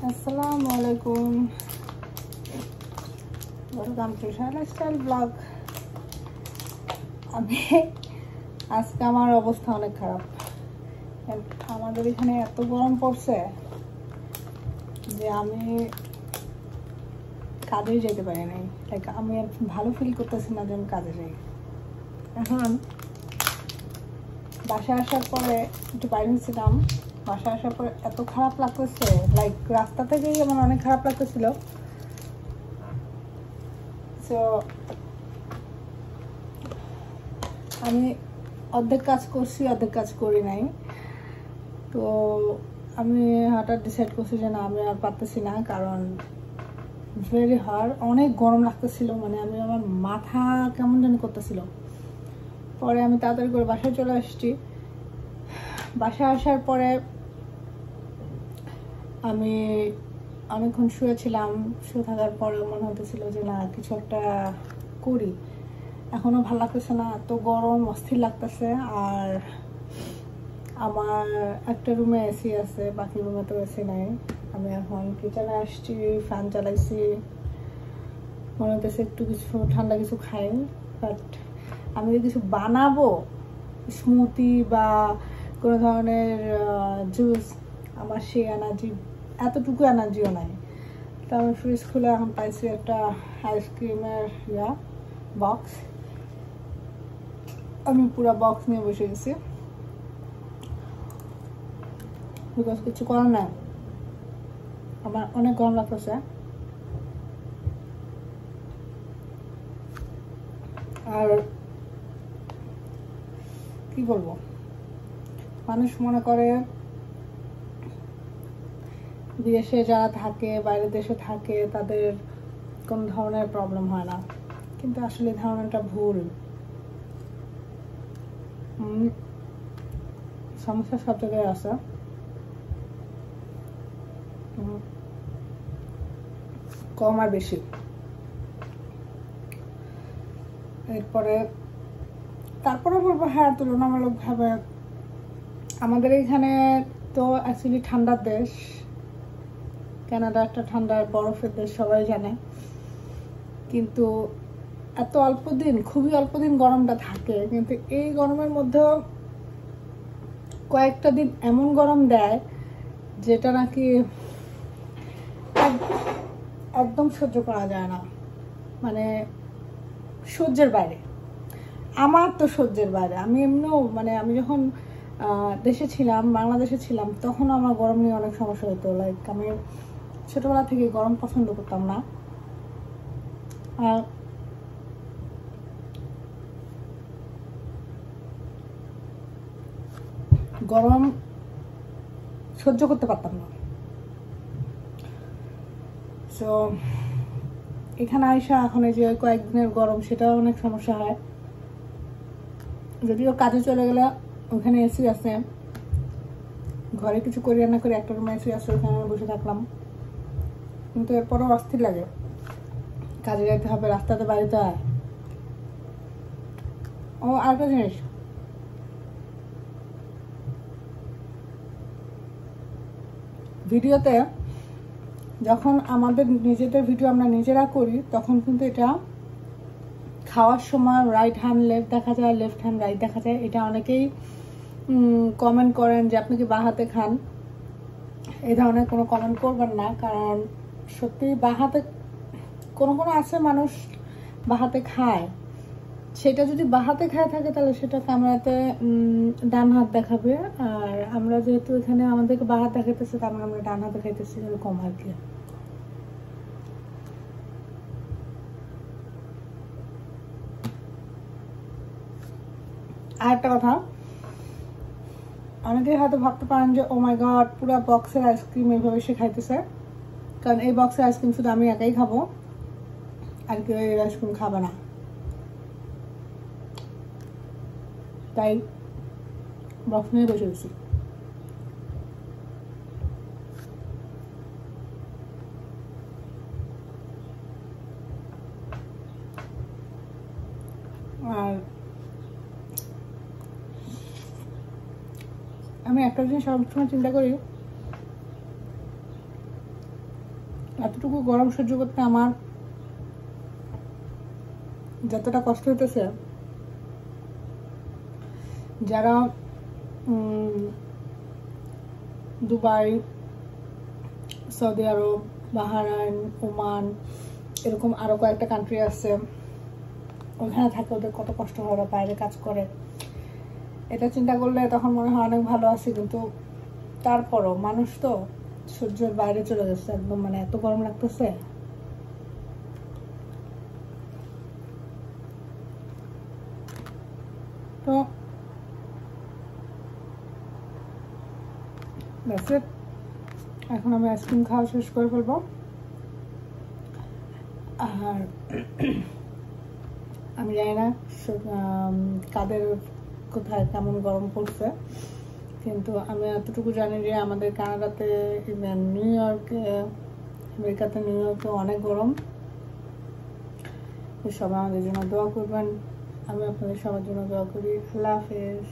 আসসালামু আলাইকুম, welcome to Shaila style blog. আমি আজকে আমার অবস্থা অনেক খারাপ। আমাদের এখানে এত গরম পড়ছে যে আমি কাজে যেতে পারি নাই। লাইক আমি ভালো ফিল করতেছি না যে আমি কাজে যাই। এখন বাসায় আসার পরে একটু বাইরে ছিলাম, বাসায় আসার পরে এত খারাপ লাগতেছে, লাইক রাস্তা থেকেই আমার অনেক খারাপ লাগতেছিল। তো আমি অর্ধেক কাজ করছি, অর্ধেক কাজ করি নাই। তো আমি হঠাৎ ডিসাইড করছি যে না, আমি আর পারতেছি না, কারণ ভেরি হার্ড, অনেক গরম লাগতেছিল। মানে আমার মাথা কেমন যেন করতেছিল। পরে আমি তাড়াতাড়ি করে বাসায় চলে আসছি। বাসায় আসার পরে আমি অনেকক্ষণ শুয়েছিলাম। শুয়ে থাকার পরে মনে হতেছিল যে না, কিছু একটা করি। এখনো ভালো লাগতেছে না, এত গরম, অস্থির লাগতেছে। আর আমার একটা রুমে এসি আছে, বাকি রুমে তো এসি নাই। আমি এখন কিচেনে আসছি, ফ্যান চালাইছি, মনে হতেছে একটু কিছু ঠান্ডা কিছু খাই। বাট আমি যদি কিছু বানাবো, স্মুদি বা কোনো ধরনের জুস, আমার সেই এনার্জি, এতটুকু এনার্জিও নাই। তো আমি ফ্রিজ খুলে এখন পাইছি একটা আইসক্রিমের বক্স। আমি পুরো বক্স নিয়ে বসে গেছি, বিকজ কিছু করার নাই, আমার অনেক গরম লাগতেছে। আর কি বলবো, মানুষ মনে করে বিদেশে যারা থাকে, বাইরের দেশে থাকে, তাদের কোন ধরনের প্রবলেম হয় না, কিন্তু আসলে ধারণাটা ভুল। সমস্যা সব জায়গায় আছে, কম আর বেশি। এরপরে তারপরে বলবো, হ্যাঁ, তুলনামূলকভাবে আমাদের এইখানে তো অ্যাকচুয়ালি ঠান্ডার দেশ। কানাডা একটা ঠান্ডার বরফের দেশ, সবাই জানে। কিন্তু এত অল্প দিন, খুবই অল্প দিন গরমটা থাকে। কিন্তু এই গরমের মধ্যেও কয়েকটা দিন এমন গরম দেয় যেটা নাকি একদম সহ্য করা যায় না। মানে সহ্যের বাইরে, আমার তো সহ্যের বাইরে। আমি এমনিও আমি যখন দেশে ছিলাম, বাংলাদেশে ছিলাম, তখন আমার গরম নিয়ে অনেক সমস্যা হতো। লাইক আমি ছোটবেলা থেকে গরম পছন্দ করতাম না। আর গরম সহ্য করতে পারতাম না। তো এখানে আইসা এখন এই যে কয়েকদিনের গরম, সেটাও অনেক সমস্যা হয়। যদিও কাজে চলে গেলে ওখানে এসি আছে, ঘরে কিছু করি না করে একটা রুমে এসি আছে, ওখানে বসে থাকলাম। কিন্তু এরপরও অস্থির লাগে, কাজে যাইতে হবে, রাস্তাতে বাড়িতে হয়। ও আরেকটা জিনিস, ভিডিওতে যখন আমাদের নিজেদের ভিডিও আমরা নিজেরা করি, তখন কিন্তু এটা খাওয়ার সময় রাইট হ্যান্ড লেফট দেখা যায়, লেফট হ্যান্ড রাইট দেখা যায়। এটা অনেকেই কমেন্ট করেন যে আপনি কি বাঁ হাতে খান। এই ধরনের কোনো কমেন্ট করবেন না, কারণ সত্যি বাঁ হাতে কোনো আছে মানুষ বাঁ হাতে খায়। সেটা যদি বাঁ হাতে খায় থাকে, তাহলে সেটা ক্যামেরাতে ডান হাত দেখাবে। আর আমরা যেহেতু এখানে আমাদেরকে বাঁ হাত দেখাইতেছে, তার মানে আমরা ডান হাতে খাইতেছি, এরকম আর কি। আর একটা কথা, অনেকেই হয়তো ভাবতে পারেন যে ও মাই গড, পুরো বক্সের আইসক্রিম এইভাবে সে খাইতেছে। কারণ এই বক্সের আইসক্রিম শুধু আমি একাই খাবো, আর কেউ এই আইসক্রিম খাবে না। তাই বক্স নিয়ে বসে গেছি। আর আমি একটা জিনিস সবসময় চিন্তা করি, এতটুকু গরম সহ্য করতে আমার যতটা কষ্ট হইতেছে, যারা দুবাই, সৌদি আরব, বাহরাইন, ওমান এরকম আরো কয়েকটা কান্ট্রি আছে, ওখানে থাকে, ওদের কত কষ্ট হয়, ওরা বাইরে কাজ করে। এটা চিন্তা করলে তখন মনে হয় অনেক ভালো আছে, কিন্তু তারপরও মানুষ তো সহ্যের বাইরে চলে গেছে একদম, মানে এত গরম লাগতেছে। তো এখন আমি আইসক্রিম খাওয়া শেষ করে ফেলবো। আর আমি জানি না কাদের কোথায় কেমন গরম পড়ছে, কিন্তু আমি এতটুকু জানি যে আমাদের কানাডাতে, ইভেন নিউ ইয়র্কে, আমেরিকাতে, নিউ ইয়র্কে অনেক গরম। সবাই আমাদের জন্য দোয়া করবেন, আমি আপনাদের সবার জন্য দোয়া করি। আল্লাহ হাফেজ।